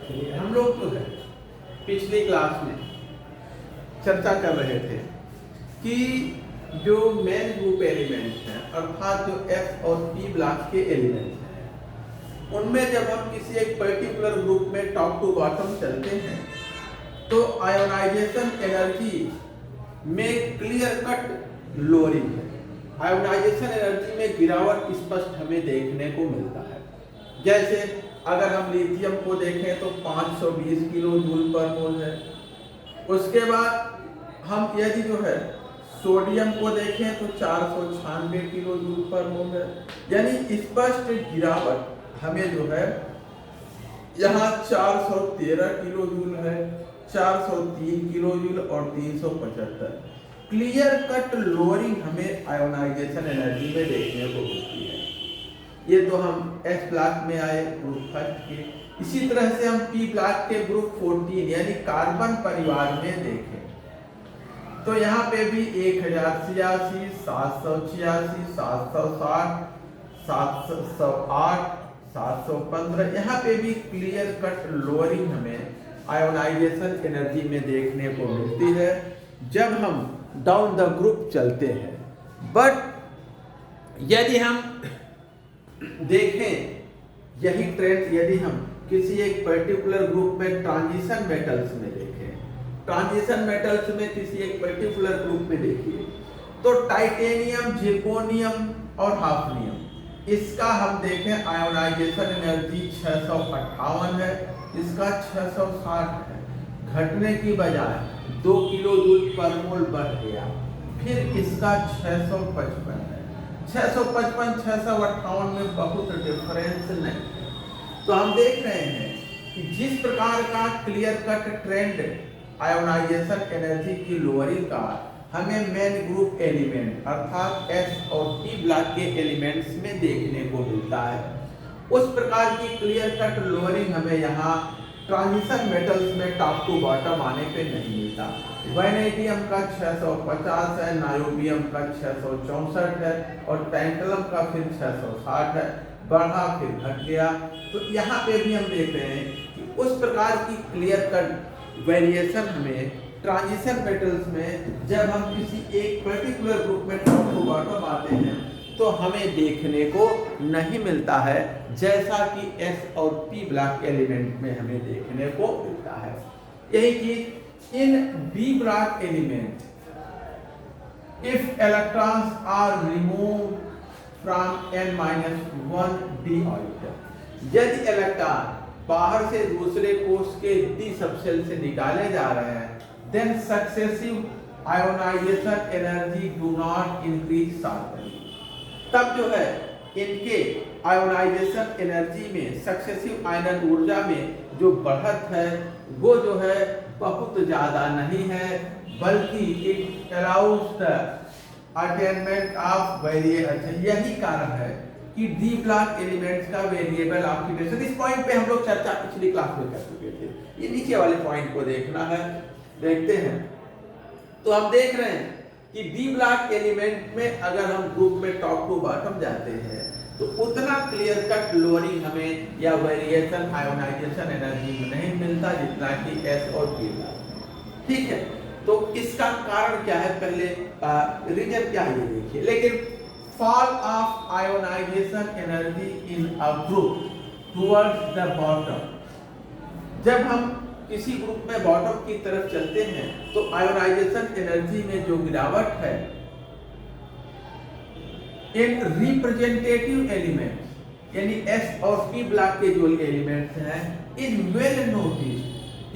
चलिए हम लोग जो है पिछली क्लास में चर्चा कर रहे थे कि जो मेन ग्रुप एलिमेंट्स हैं अर्थात जो एस और पी ब्लॉक के एलिमेंट्स हैं उनमें जब हम किसी एक पर्टिकुलर ग्रुप में टॉप टू बॉटम चलते हैं तो आयोनाइजेशन एनर्जी में क्लियर कट लोअरिंग है। आयोनाइजेशन एनर्जी में गिरावट स्पष्ट हमें देखने को मिलता है। जैसे अगर हम लिथियम को देखें तो 520 किलो जूल पर मोल है। उसके बाद हम यदि जो है सोडियम को देखें तो 496 किलो जूल पर मोल है। यानी स्पष्ट गिरावट हमें जो है यहाँ 413 किलो जूल है, 403 किलो जूल और 375 क्लियर कट लोअरिंग हमें आयोनाइजेशन एनर्जी में देखने को मिलती है। ये तो हम एस ब्लॉक में आए ग्रुप फर्स्ट के। इसी तरह से हम पी ब्लॉक के ग्रुप 14 यानी कार्बन परिवार में देखें तो यहाँ पे भी 1086, 786, 760, 708, 715 यहाँ पे भी क्लियर कट लोअरिंग हमें आयोनाइजेशन एनर्जी में देखने को मिलती है जब हम डाउन द ग्रुप चलते हैं। बट यदि हम देखें यही ट्रेंड यदि हम किसी एक पर्टिकुलर ग्रुप में ट्रांजिशन मेटल्स में देखें, ट्रांजिशन मेटल्स में किसी एक पर्टिकुलर ग्रुप में देखिए तो टाइटेनियम, जिर्कोनियम और हाफनियम इसका हम देखें आयोनाइजेशन एनर्जी 658 है, इसका 660 है। घटने की बजाय 2 किलो जूल पर मोल बढ़ गया। फिर इसका 655 है। 655 658 में बहुत डिफरेंस नहीं। तो हम देख रहे हैं कि जिस प्रकार का clear cut trend ionisation energy की लोअरिंग का हमें मेन ग्रुप एलिमेंट अर्थात एस और पी ब्लॉक के एलिमेंट्स में देखने को मिलता है, उस प्रकार की क्लियर कट लोअरिंग हमें यहाँ ट्रांजिशन मेटल्स में टॉप टू बॉटम आने पे नहीं मिलता। वैनेडियम का 650 है, नायोबियम का 664 है और टैंटलम का फिर 660 है। बढ़ा फिर घट गया। तो यहाँ पे भी हम देख रहे हैं कि उस प्रकार की क्लियर कट वेरिएशन हमें ट्रांजिशन मेटल्स में जब हम किसी एक पर्टिकुलर ग्रुप में टॉप टू बॉटम आते हैं तो हमें देखने को नहीं मिलता है जैसा कि एस और पी ब्लॉक एलिमेंट में हमें देखने को मिलता है। यही चीज in B block element if electrons are remove from n-1 d orbital, यदि इलेक्ट्रॉन बाहर से दूसरे कोष के d सबशेल से निकाले जा रहे हैं then successive ionisation energy do not increase sharply, तब जो है इनके आयोनाइजेशन एनर्जी में सक्सेसिव आयनन ऊर्जा में जो बढ़त है वो जो है बहुत ज्यादा नहीं है, बल्कि it allows the attainment of variable. यही कारण है कि डी ब्लॉक एलिमेंट्स का वेरिएबल ऑक्सीडेशन, इस पॉइंट पे हम लोग चर्चा पिछली क्लास में कर चुके थे। ये नीचे वाले पॉइंट को देखना है, देखते हैं। तो हम देख रहे हैं कि डी ब्लॉक एलिमेंट में अगर हम ग्रुप में टॉप टू बॉटम जाते हैं तो उतना क्लियर कट लोअरिंग हमें या वेरिएशन आयोनाइजेशन एनर्जी में नहीं मिलता जितना कि एस और पी ब्लॉक। ठीक है, तो इसका कारण क्या है, पहले रीजन क्या है ये देखिए। लेकिन fall of ionisation energy in a group towards the bottom, जब हम किसी ग्रुप में बॉटम की तरफ चलते हैं तो आयोनाइजेशन एनर्जी में जो गिरावट है इन रिप्रेजेंटेटिव एलिमेंट्स यानी एस और पी ब्लॉक के जो एलिमेंट्स हैं इन वेल नोटिस,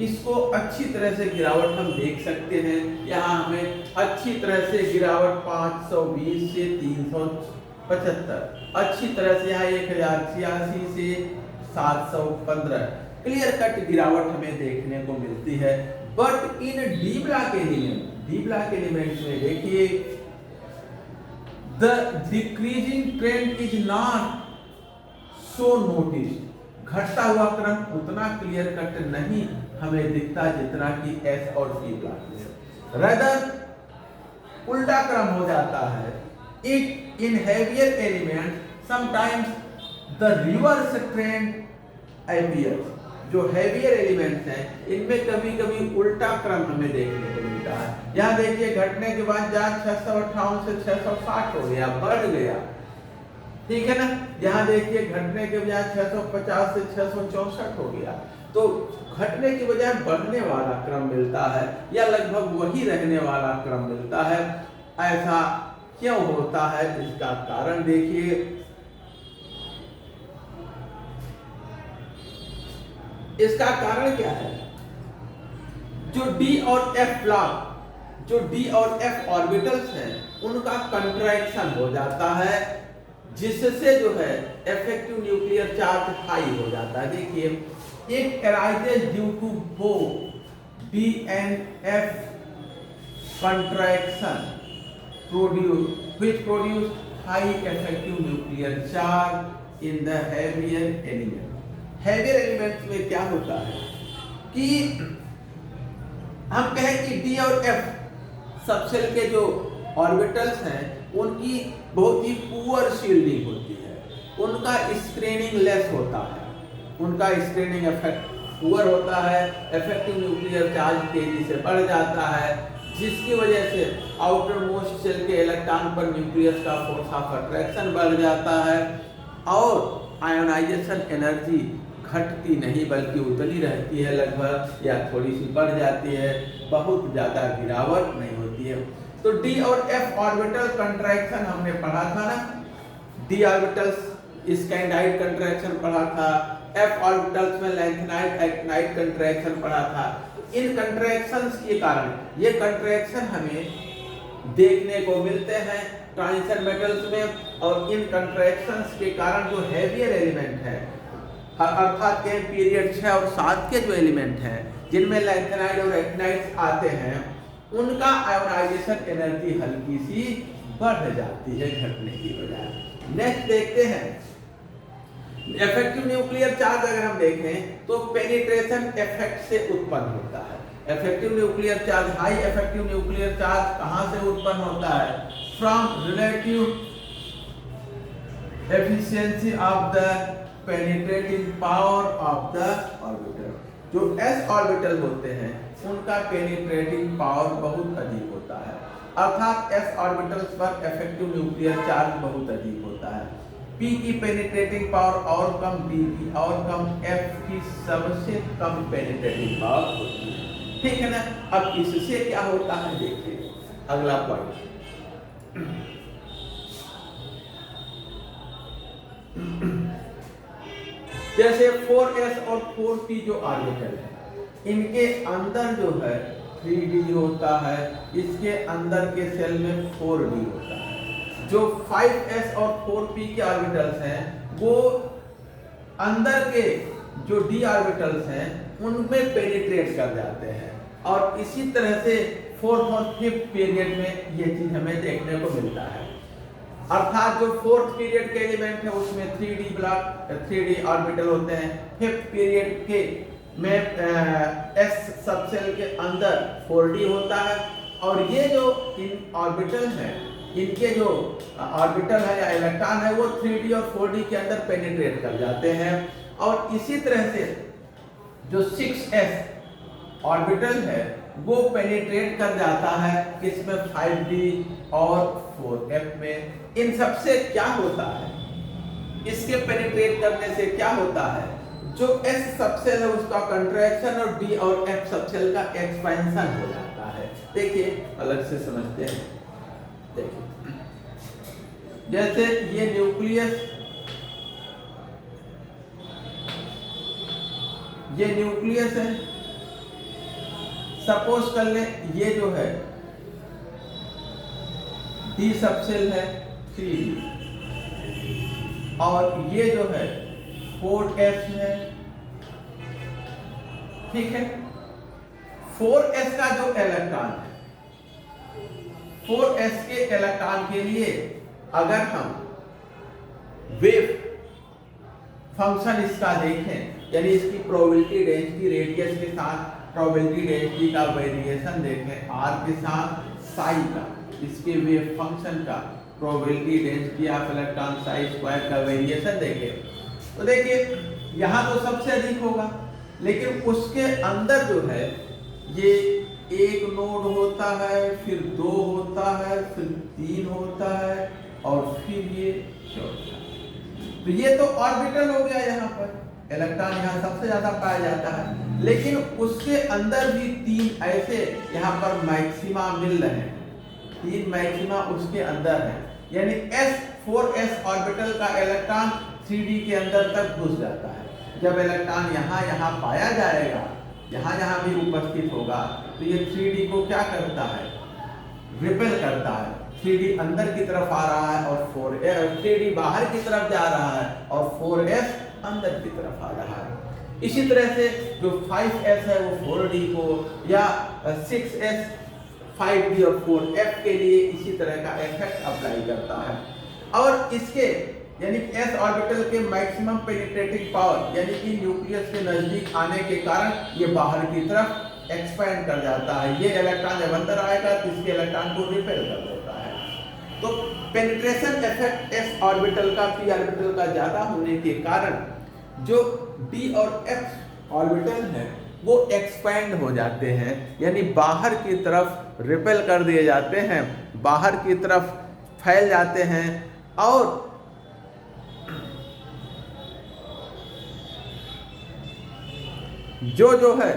इसको अच्छी तरह से गिरावट हम देख सकते हैं। यहाँ हमें अच्छी तरह से गिरावट 520 से 375, अच्छी तरह से यहाँ 1086 से 715 क्लियर कट गिरावट हमें देखने को मिलती है। But in D block elements में देखिए the decreasing trend is not so noticed, घटता हुआ क्रम उतना क्लियर कट नहीं हमें दिखता जितना कि एस और पी ब्लॉक में। रदर उल्टा क्रम हो जाता है। It in heavier element sometimes the reverse trend appears, जो हैवियर एलिमेंट्स हैं इनमें कभी कभी उल्टा क्रम हमें देखने को मिलता है। यहाँ देखिए घटने के बाद जहाँ 658 से 660 हो गया, बढ़ गया, ठीक है ना। यहाँ देखिए घटने के बजाय 650 से 664 हो गया, तो घटने की बजाय बढ़ने वाला क्रम मिलता है या लगभग वही रहने वाला क्रम मिलता है। ऐसा क्यों होता है, इसका कारण देखिए। इसका कारण क्या है, जो डी और एफ ब्लॉक, जो डी और एफ ऑर्बिटल्स हैं उनका कंट्रैक्शन हो जाता है, जिससे जो है इफेक्टिव न्यूक्लियर चार्ज हाई हो जाता है। देखिए it arises due to both d and f contraction which produce high effective nuclear charge in the heavier element. heavier elements में क्या होता है कि हम कहें कि D और F सबसेल के जो ऑर्बिटल्स हैं उनकी बहुत ही पुअर शील्डिंग होती है, उनका स्क्रीनिंग लेस होता है, उनका स्क्रीनिंग इफेक्ट पुअर होता है, इफेक्टिव न्यूक्लियर चार्ज तेजी से बढ़ जाता है, जिसकी वजह से आउटर मोस्ट सेल के इलेक्ट्रॉन पर न्यूक्लियस का फोर्स ऑफ अट्रैक्शन बढ़ जाता है और आयोनाइजेशन एनर्जी घटती नहीं बल्कि उतनी रहती है लगभग, या थोड़ी सी बढ़ जाती है, बहुत ज़्यादा गिरावट नहीं होती है। तो डी और एफ ऑर्बिटल कंट्रैक्शन हमने पढ़ा था ना, डी ऑर्बिटल्स स्कैंडाइड कंट्रैक्शन पढ़ा था, एफ ऑर्बिटल्स में लैंथेनाइड एक्टिनाइड कंट्रैक्शन पढ़ा था। इन कंट्रैक्शंस के कारण, ये कंट्रैक्शन हमें देखने को मिलते हैं ट्रांजिशन मेटल्स में, और इन कंट्रैक्शंस के कारण जो हैवियर एलिमेंट है अर्थात के पीरियड 6 और 7 के जो एलिमेंट हैं जिनमें लैंथेनाइड और एक्टिनाइड आते हैं, उनका आयोनाइजेशन एनर्जी हल्की सी बढ़ जाती है घटने की बजाय। नेक्स्ट देखते हैं इफेक्टिव न्यूक्लियर चार्ज। अगर हम देखें तो पेनिट्रेशन इफेक्ट से उत्पन्न होता है। Effective nuclear charge, high effective nuclear charge कहां से उत्पन्न होता है? From relative efficiency of the penetrating power of the orbital. जो s ऑर्बिटल होते हैं उनका पेनिट्रेटिंग पावर बहुत अधिक होता है, अर्थात s ऑर्बिटल्स पर इफेक्टिव न्यूक्लियर चार्ज बहुत अधिक होता है। p की पेनिट्रेटिंग पावर और कम, d की और कम, f की सबसे कम पेनिट्रेटिंग पावर होती है, ठीक है ना। अब इससे क्या होता है देखिए अगला पॉइंट। जैसे 4s और 4p जो ऑर्बिटल है, इनके अंदर जो है 3d होता है, इसके अंदर के सेल में 4d होता है। जो 5s और 4p के ऑर्बिटल्स हैं वो अंदर के जो d ऑर्बिटल्स हैं उनमें पेनिट्रेट कर जाते हैं, और इसी तरह से 4th और 5th पीरियड में ये चीज हमें देखने को मिलता है। अर्थात जो 4th पीरियड के एलिमेंट है उसमें 3d ब्लॉक 3d ऑर्बिटल होते हैं, 5th पीरियड के में s सबसेल के अंदर 4d होता है, और ये जो इन ऑर्बिटल हैं इनके जो ऑर्बिटल है या इलेक्ट्रॉन है वो 3d और 4d के अंदर पेनिट्रेट कर जाते हैं। और इसी तरह से जो 6s ऑर्बिटल है वो पेनिट्रेट कर जाता है किसमें? 5d और 4f में। इन सबसे क्या होता है? इसके पेनिट्रेट करने से क्या होता है? जो s सबसेल है उसका कंट्रैक्शन और d और f सबसेल का एक्सपेंशन हो जाता है। देखिए अलग से समझते हैं। देखिए जैसे ये न्यूक्लियस, ये न्यूक्लियस है, सपोज कर ले ये जो है d सबसेल है 3d, और ये जो है 4s है, ठीक है। 4s का जो इलेक्ट्रॉन है, 4s के इलेक्ट्रॉन के लिए अगर हम वेव फंक्शन इसका देखें, यानी इसकी प्रोबेबिलिटी डेंसिटी रेडियस के साथ प्रोबेबिलिटी डेंसिटी का वेरिएशन देखें r के साथ साई का, इसके वेव फंक्शन का probability density of electron Sai square का वेरिएशन देखें, तो देखिए यहाँ तो सबसे अधिक होगा, लेकिन उसके अंदर जो है ये एक नोड होता है, फिर 2 होता है, फिर 3 होता है और फिर ये चौथा। तो ये तो ऑर्बिटल हो गया, यहाँ पर इलेक्ट्रॉन यहाँ सबसे ज्यादा पाया जाता है, लेकिन उसके अंदर भी 3 ऐसे यहाँ पर मैक्सिमा मिल रहे हैं, 3 मैक्सिमा उसके अंदर है, यानी S4s ऑर्बिटल का इलेक्ट्रॉन 3D के अंदर तक घुस जाता है। जब इलेक्ट्रॉन यहाँ पाया जाएगा, यहाँ भी उपस्थित होगा, तो ये 3D को क्या करता है, रिपेल करता है। 3D अंदर की तरफ आ रहा है और 3D बाहर की तरफ जा रहा है और 4s अंदर की तरफ आ रहा है। इसी तरह से जो 5s है वो 4D को, या 6s 5D और 4f के लिए इसी तरह का इफेक्ट अप्लाई करता है। और इसके यानी s ऑर्बिटल के मैक्सिमम पेनिट्रेटिंग पावर यानी कि न्यूक्लियस के नजदीक आने के कारण ये बाहर की तरफ एक्सपैंड कर जाता है। ये इलेक्ट्रॉन जब अंदर आएगा तो इसके इलेक्ट्रॉन को रिपेल कर देता है। तो पेनिट्रेशन इफेक्ट s ऑर्बिटल का p ऑर्बिटल का ज्यादा होने के कारण जो d और f ऑर्बिटल है वो एक्सपैंड हो जाते हैं, यानी बाहर की तरफ रिपेल कर दिए जाते हैं, बाहर की तरफ फैल जाते हैं। और जो है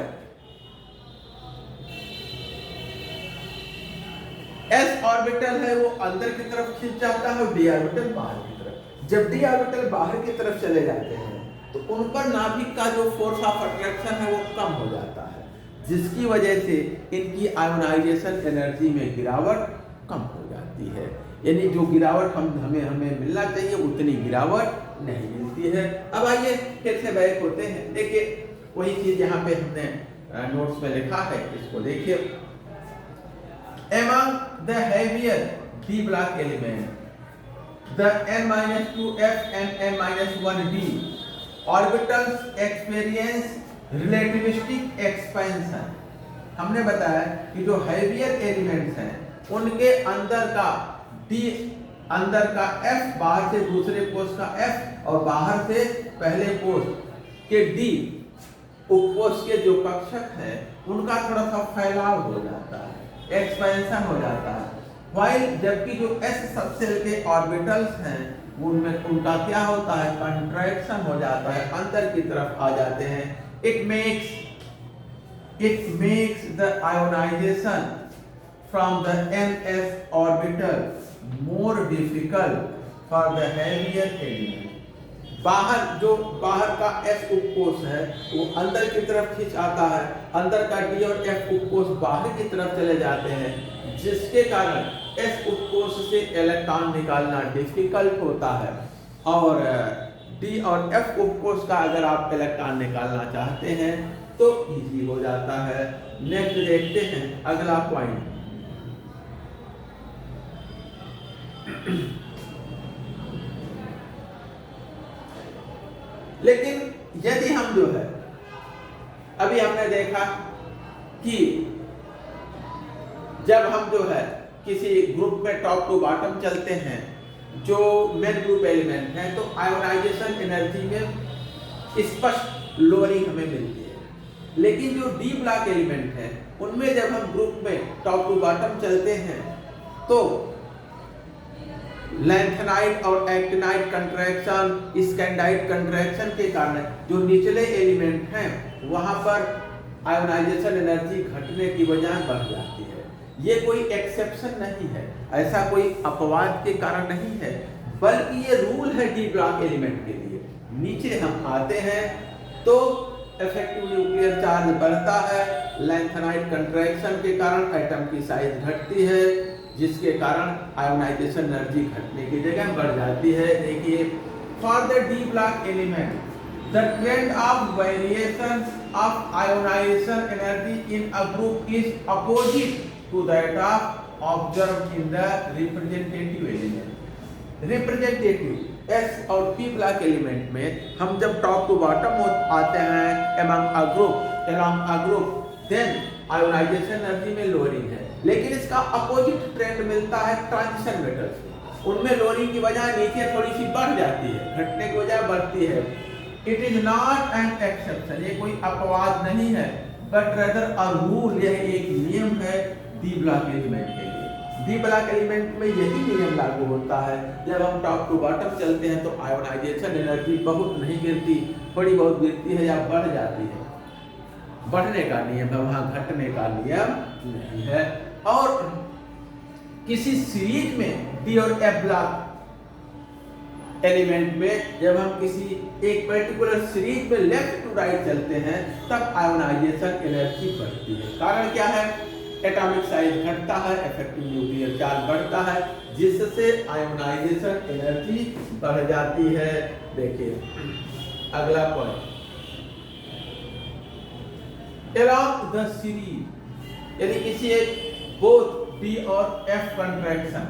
s ऑर्बिटल है वो अंदर की तरफ खिंच जाता है और d ऑर्बिटल बाहर की तरफ। जब d ऑर्बिटल बाहर की तरफ चले जाते हैं तो उन पर नाभिक का जो फोर्स ऑफ अट्रैक्शन है वो कम हो जाता है, जिसकी वजह से इनकी आयोनाइजेशन एनर्जी में गिरावट कम हो जाती है। यानी जो गिरावट हमें मिलना चाहिए उतनी गिरावट नहीं मिलती है। अब आइए फिर से बैक होते हैं, देखिए वही चीज यहाँ पे हमने नोट्स में लिखा है, इसको देखिए। Among the heavier d block element, the n-2f and n-1d orbitals experience relativistic expansion। हमने बताया कि जो heavier elements हैं उनके अंदर का f बाहर से दूसरे कोष का f और बाहर से पहले कोष के d उपकोष के जो कक्षक हैं उनका थोड़ा सा फैलाव हो जाता है, एक्सपेंशन हो जाता है। वाइल जबकि जो s सबसेल के ऑर्बिटल्स हैं उनमें उनका क्या होता है, कंट्रैक्शन हो जाता है, अंदर की तरफ आ जाते हैं। It makes the ionisation from the ns orbital more difficult for the heavier element. बाहर का s उपकोष है वो अंदर की तरफ खींच आता है, अंदर का d और f उपकोष बाहर की तरफ चले जाते हैं, जिसके कारण s उपकोष से इलेक्ट्रॉन निकालना डिफिकल्ट होता है। और d और f उपकोष का अगर आप इलेक्ट्रॉन निकालना चाहते हैं तो इजी हो जाता है। नेक्स्ट देखते हैं अगला पॉइंट। लेकिन यदि हम जो है अभी हमने देखा कि जब हम जो है किसी ग्रुप में टॉप टू बॉटम चलते हैं जो मेन ग्रुप एलिमेंट है तो आयोनाइजेशन एनर्जी में स्पष्ट लोअरिंग हमें मिलती है। लेकिन जो डी ब्लॉक एलिमेंट है उनमें जब हम ग्रुप में टॉप टू बॉटम चलते हैं तो लैंथेनाइट और एक्टिनाइट कंट्रैक्शन, स्कैंडाइट कंट्रैक्शन के कारण जो निचले एलिमेंट हैं वहां पर आयोनाइजेशन एनर्जी घटने की बजाय बढ़ जाती है। ये कोई एक्सेप्शन नहीं है, ऐसा कोई अपवाद के कारण नहीं है, बल्कि ये रूल है डी ब्लॉक एलिमेंट के लिए। नीचे हम आते हैं तो इफेक्टिव न्यूक्लियर चार्ज बढ़ता है, लैंथेनाइट कंट्रैक्शन के कारण एटम की साइज घटती है, जिसके कारण आयोनाइजेशन एनर्जी घटने की जगह बढ़ जाती है। देखिए for the d block element the trend of variation of ionisation energy in a group is opposite to that of observed in the representative element. Representative s और पी ब्लॉक एलिमेंट में हम जब टॉप टू बॉटम आते हैं among a group then ionisation energy में lowering है। लेकिन इसका अपोजिट ट्रेंड मिलता है ट्रांजिशन मेटल्स में, उनमें लोअरिंग की बजाय नीचे थोड़ी सी बढ़ जाती है, घटने की बजाय बढ़ती है। It is not an exception, ये कोई अपवाद नहीं है, बट रेदर अ रूल, यह एक नियम है डी ब्लॉक एलिमेंट के लिए। डी ब्लॉक एलिमेंट में यही नियम लागू होता है, जब हम टॉप टू बॉटम चलते हैं तो आयोनाइजेशन एनर्जी बहुत नहीं गिरती, थोड़ी बहुत गिरती है या बढ़ जाती है, बढ़ने का नियम है, वहां घटने का नियम नहीं है। और किसी सीरीज में डी और एफ ब्लॉक एलिमेंट में जब हम किसी एक पर्टिकुलर सीरीज में लेफ्ट टू राइट चलते हैं तब आयोनाइजेशन एनर्जी बढ़ती है। कारण क्या है? एटॉमिक साइज घटता है, इफेक्टिव न्यूक्लियर चार्ज बढ़ता है, जिससे आयोनाइजेशन एनर्जी बढ़ जाती है। देखिए अगला पॉइंट, along the series, यानी किसी एक बोथ डी और एफ कंट्रैक्शन,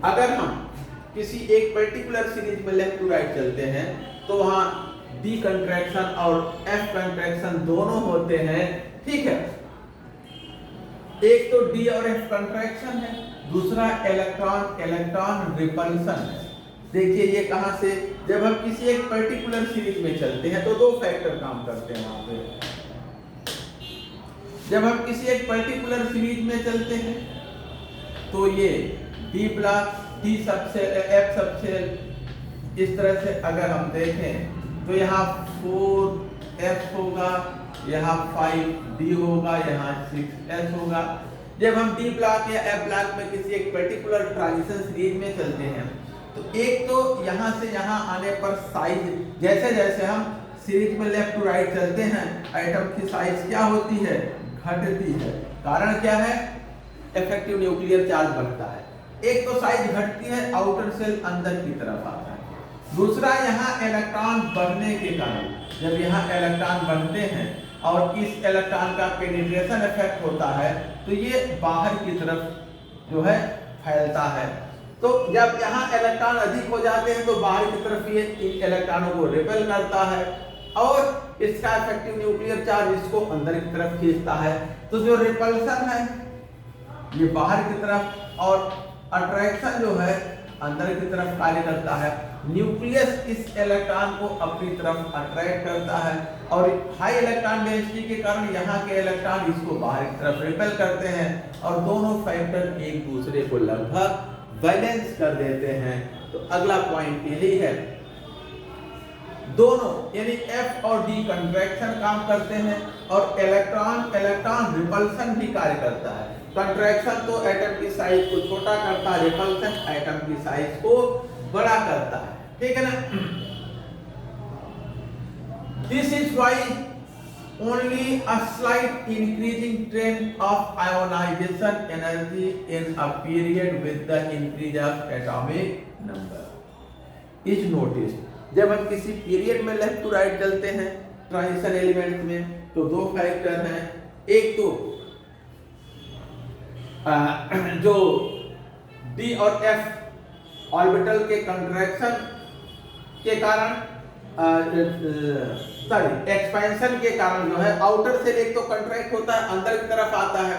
अगर हम किसी एक पर्टिकुलर सीरीज में लेफ्ट टू राइट चलते हैं तो वहां डी कंट्रैक्शन और एफ कंट्रैक्शन दोनों होते हैं, ठीक है। एक तो डी और एफ कंट्रैक्शन है, दूसरा इलेक्ट्रॉन रिपल्सन है। देखिए ये कहां से, जब हम किसी एक पर्टिकुलर सीरीज में चलते हैं तो दो फैक्टर काम करते हैं वहां पे। जब हम किसी एक पर्टिकुलर सीरीज में चलते हैं तो ये D block, D subshell, F subshell, इस तरह से अगर हम देखें तो यहाँ 4s होगा, यहाँ 5d होगा, यहाँ 6s होगा। जब हम डी ब्लॉक या एफ ब्लॉक में किसी एक पर्टिकुलर ट्रांजिशन सीरीज में चलते हैं तो एक तो यहाँ से यहाँ आने पर साइज, जैसे जैसे हम सीरीज में लेफ्ट टू राइट चलते हैं एटम की साइज क्या होती है? घटती है। कारण क्या है? इफेक्टिव न्यूक्लियर चार्ज बढ़ता है। एक तो साइज घटती है, आउटर सेल अंदर की तरफ आता है। दूसरा यहाँ इलेक्ट्रॉन बढ़ने के कारण, जब यहाँ इलेक्ट्रॉन बढ़ते हैं और इस इलेक्ट्रॉन का पेनिट्रेशन इफेक्ट होता है तो ये बाहर की तरफ जो है फैलता है। तो जब यहाँ इलेक्ट्रॉन अधिक हो जाते हैं तो बाहर की तरफ ये इन इलेक्ट्रॉनों को रिपेल करता है और इसका इफेक्टिव न्यूक्लियर चार्ज इसको अंदर की तरफ खींचता है। तो जो रिपल्सन है ये बाहर की तरफ और अट्रैक्शन जो है अंदर की तरफ कार्य करता है। न्यूक्लियस इस इलेक्ट्रॉन को अपनी तरफ अट्रैक्ट करता है और हाई इलेक्ट्रॉन डेंसिटी के कारण यहाँ के इलेक्ट्रॉन इसको बाहर की तरफ रिपेल करते हैं और दोनों फैक्टर एक दूसरे को लगभग बैलेंस कर देते हैं। तो अगला पॉइंट यही है, दोनों यानी एफ और डी कंट्रैक्शन काम करते हैं और इलेक्ट्रॉन रिपल्सन भी कार्य करता है। कंट्रैक्शन तो एटम की साइज को छोटा करता है, रिपल्सन एटम की साइज को बड़ा करता है, ठीक है ना। This is why only a slight increasing trend of ionisation energy in a period with the increase of atomic number is noticed. जब हम किसी पीरियड में लेफ्ट टू राइट चलते हैं ट्रांजिशन एलिमेंट में तो दो फैक्टर हैं, एक तो जो डी और एफ ऑर्बिटल के कंट्रैक्शन के कारण, सॉरी एक्सपेंशन के कारण जो है आउटर सेल एक तो कंट्रैक्ट होता है, अंदर की तरफ आता है,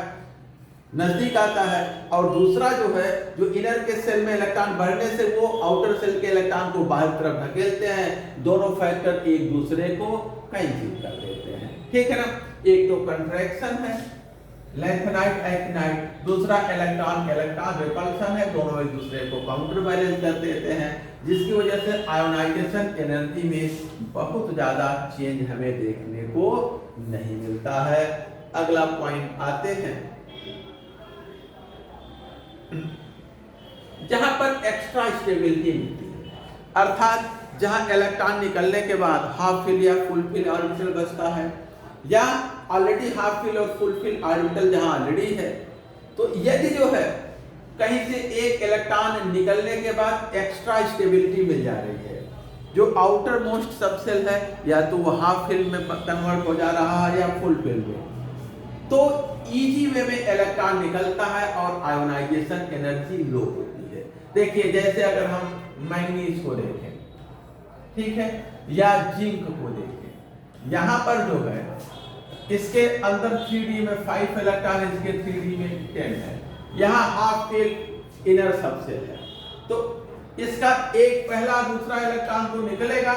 नजदीक आता है, और दूसरा जो है जो इनर के सेल में इलेक्ट्रॉन बढ़ने से वो आउटर सेल के इलेक्ट्रॉन को बाहर की तरफ धकेलते हैं। दोनों फैक्टर एक दूसरे को कैंसिल कर देते हैं, ठीक है ना। एक तो कंट्रैक्शन है लेंथेनाइट एक्टिनाइट, दूसरा इलेक्ट्रॉन रिपल्सन है, दोनों एक दूसरे को काउंटर बैलेंस कर देते हैं, जिसकी वजह से आयोनाइजेशन एनर्जी में बहुत ज्यादा चेंज हमें देखने को नहीं मिलता है। अगला पॉइंट आते हैं, जहां पर एक्स्ट्रा स्टेबिलिटी मिलती है, अर्थात जहां इलेक्ट्रॉन निकलने के बाद हाफ फिल या फुल फिल ऑर्बिटल बचता है, या ऑलरेडी हाफ फिल और फुल फिल ऑर्बिटल जहां ऑलरेडी है, तो यदि जो है कहीं से एक इलेक्ट्रॉन निकलने के बाद एक्स्ट्रा स्टेबिलिटी मिल जा रही है, जो आउटर मोस्ट सबसेल है या तो वो हाफ फिल में कन्वर्ट हो जा रहा है या फुल फिल में, तो इजी वे में इलेक्ट्रॉन निकलता है और आयोनाइजेशन एनर्जी लो होती है। देखिए जैसे अगर हम मैंगनीज को देखें, ठीक है, या जिंक को देखें, यहाँ पर जो है इसके अंदर 3D में 5 इलेक्ट्रॉन, इसके 3D में 10 है, यहाँ हाफ फिल इनर सबसेल है, तो इसका एक पहला दूसरा इलेक्ट्रॉन तो निकलेगा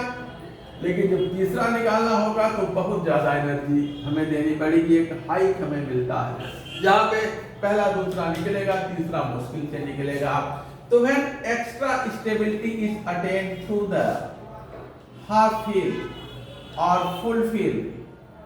लेकिन जब तीसरा निकालना होगा तो बहुत ज्यादा एनर्जी हमें देनी पड़ेगी, एक हाइक हमें मिलता है जहाँ पे पहला दूसरा निकलेगा, तीसरा मुश्किल से निकलेगा। तो when extra stability is attained through the half fill or full fill